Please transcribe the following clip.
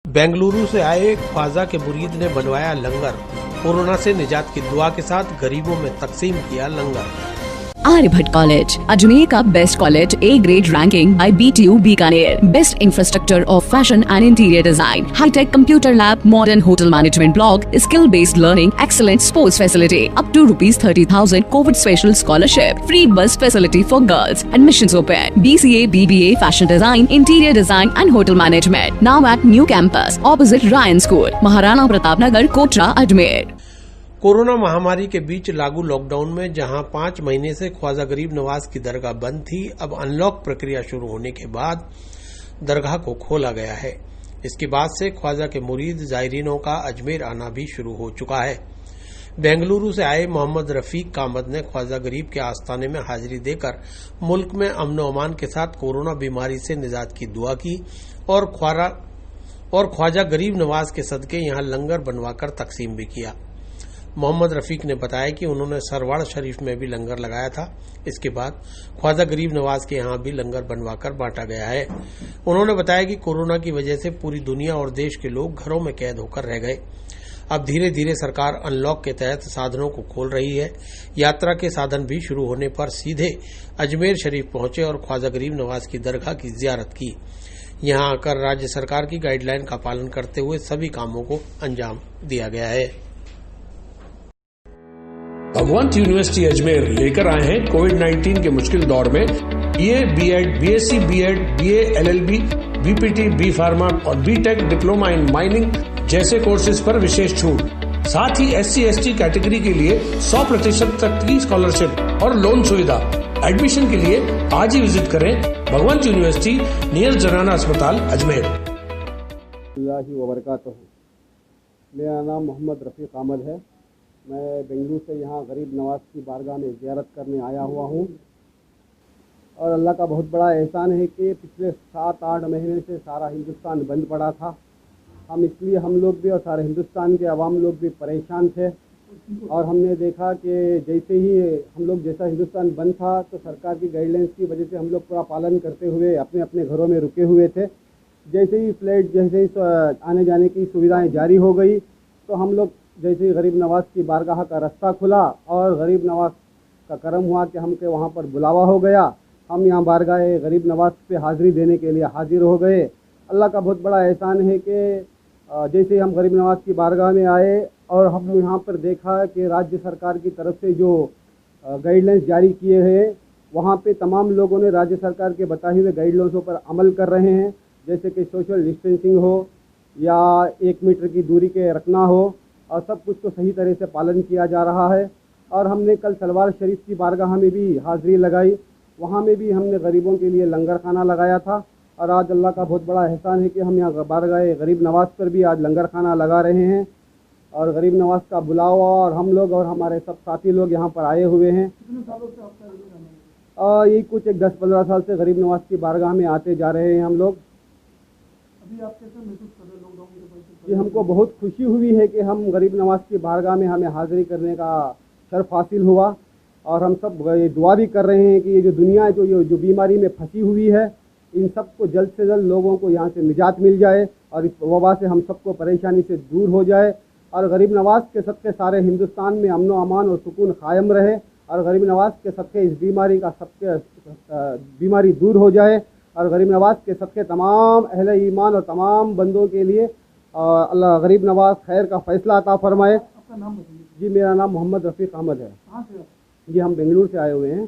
बेंगलुरु से आए ख्वाजा के मुरीद ने बनवाया लंगर। कोरोना से निजात की दुआ के साथ गरीबों में तकसीम किया लंगर। आर्यभट्ट कॉलेज, अजमेर का best college, A grade ranking by BTU Bikaner, best infrastructure of fashion and interior design, high-tech computer lab, modern hotel management block, skill-based learning, excellent sports facility, up to ₹30,000 COVID special scholarship, free bus facility for girls, admissions open, BCA, BBA, fashion design, interior design and hotel management, now at new campus, opposite Ryan School, Maharana Pratap Nagar, Kotra, Ajmer। Corona महामारी के बीच लागू lockdown में जहां 5 महीने से ख्वाजा गरीब नवाज की दरगाह बंद थी, अब अनलॉक प्रक्रिया शुरू होने के बाद दरगाह को खोला गया है। इसके बाद से ख्वाजा के मुरीद जायरीनों का अजमेर आना भी शुरू हो चुका है। बेंगलुरु से आए मोहम्मद रफीक कामद ने ख्वाजा गरीब के आस्थाने में हाजिरी देकर मुल्क में अमन अमान के साथ कोरोना बीमारी से निजात की दुआ की और ख्वाजा गरीब नवाज के सदके यहां लंगर बनवाकर तकसीम भी किया। मोहम्मद रफीक ने बताया कि उन्होंने सरवाड़ शरीफ में भी लंगर लगाया था। इसके बाद ख्वाजा गरीब नवाज के यहां भी लंगर बनवाकर बांटा गया है। उन्होंने बताया कि कोरोना की वजह से पूरी दुनिया और देश के लोग घरों में कैद होकर रह गए। अब धीरे धीरे सरकार अनलॉक के तहत साधनों को खोल रही है। यात्रा के साधन भी शुरू होने पर सीधे अजमेर शरीफ पहुंचे और ख्वाजा गरीब नवाज की दरगाह की जियारत की। यहां आकर राज्य सरकार की गाइडलाइन का पालन करते हुए सभी कामों को अंजाम दिया गया है। भगवंत यूनिवर्सिटी अजमेर लेकर आए हैं कोविड-19 के मुश्किल दौर में BA, B.Ed, BSc, B.Ed, BA, LLB, BPT, B pharma और B.Tech डिप्लोमा इन माइनिंग जैसे कोर्सेज पर विशेष छूट। साथ ही SC/ST कैटेगरी के लिए 100% तक की स्कॉलरशिप और लोन सुविधा। एडमिशन के लिए आज ही विजिट करें भगवंत यूनिवर्सिटी नियर जनाना अस्पताल अजमेर। मेरा नाम मोहम्मद रफीक कामद है। मैं बेंगलुरु से यहाँ गरीब नवाज की बारगाह में ज़ियारत करने आया हुआ हूँ और अल्लाह का बहुत बड़ा एहसान है कि पिछले 7-8 महीने से सारा हिंदुस्तान बंद पड़ा था। हम लोग भी और सारे हिंदुस्तान के अवाम लोग भी परेशान थे और हमने देखा कि जैसा हिंदुस्तान बंद था तो सरकार की गाइडलाइंस की वजह से हम लोग पूरा पालन करते हुए अपने अपने घरों में रुके हुए थे। जैसे ही आने जाने की सुविधाएँ जारी हो गई तो हम लोग जैसे ही गरीब नवाज की बारगाह का रास्ता खुला और गरीब नवाज का करम हुआ कि हमके वहाँ पर बुलावा हो गया, हम यहाँ बारगाह गरीब नवाज पे हाज़िरी देने के लिए हाजिर हो गए। अल्लाह का बहुत बड़ा एहसान है कि जैसे ही हम गरीब नवाज की बारगाह में आए और हम यहाँ पर देखा कि राज्य सरकार की तरफ से जो गाइडलाइंस जारी किए हैं वहाँ पे तमाम लोगों ने राज्य सरकार के बताए हुए गाइडलाइंसों पर अमल कर रहे हैं, जैसे कि सोशल डिस्टेंसिंग हो या 1 मीटर की दूरी के रखना हो और सब कुछ को सही तरह से पालन किया जा रहा है। और हमने कल सलवार शरीफ की बारगाह में भी हाज़िरी लगाई, वहाँ में भी हमने गरीबों के लिए लंगर खाना लगाया था और आज अल्लाह का बहुत बड़ा एहसान है कि हम यहाँ बारगाह गरीब नवाज पर भी आज लंगर खाना लगा रहे हैं और गरीब नवाज का बुलावा और हम लोग और हमारे सब साथी लोग यहाँ पर आए हुए हैं। यही कुछ 10-15 साल से गरीब नवाज की बारगाह में आते जा रहे हैं हम लोग। अभी आप कैसा महसूस कर रहे हैं लॉकडाउन के बाद? जी, हमको बहुत खुशी हुई है कि हम गरीब नवाज की बारगाह में हमें हाज़िरी करने का शर्फ हासिल हुआ और हम सब ये दुआ भी कर रहे हैं कि ये जो दुनिया है जो बीमारी में फंसी हुई है, इन सब को जल्द से जल्द लोगों को यहाँ से निजात मिल जाए और इस वबा से हम सबको परेशानी से दूर हो जाए और गरीब नवाज के सदक़े सारे हिंदुस्तान में अमन व अमान और सुकून कायम रहे और गरीब नवाज के सदक़े इस बीमारी दूर हो जाए और गरीब नवाज के सदक़े तमाम अहले ईमान और तमाम बंदों के लिए अल्लाह गरीब नवाज खैर का फ़ैसला अता फरमाए। आपका नाम बताइए। जी, मेरा नाम मोहम्मद रफीक कामद है। कहाँ से? जी, हम बेंगलुरु से आए हुए हैं।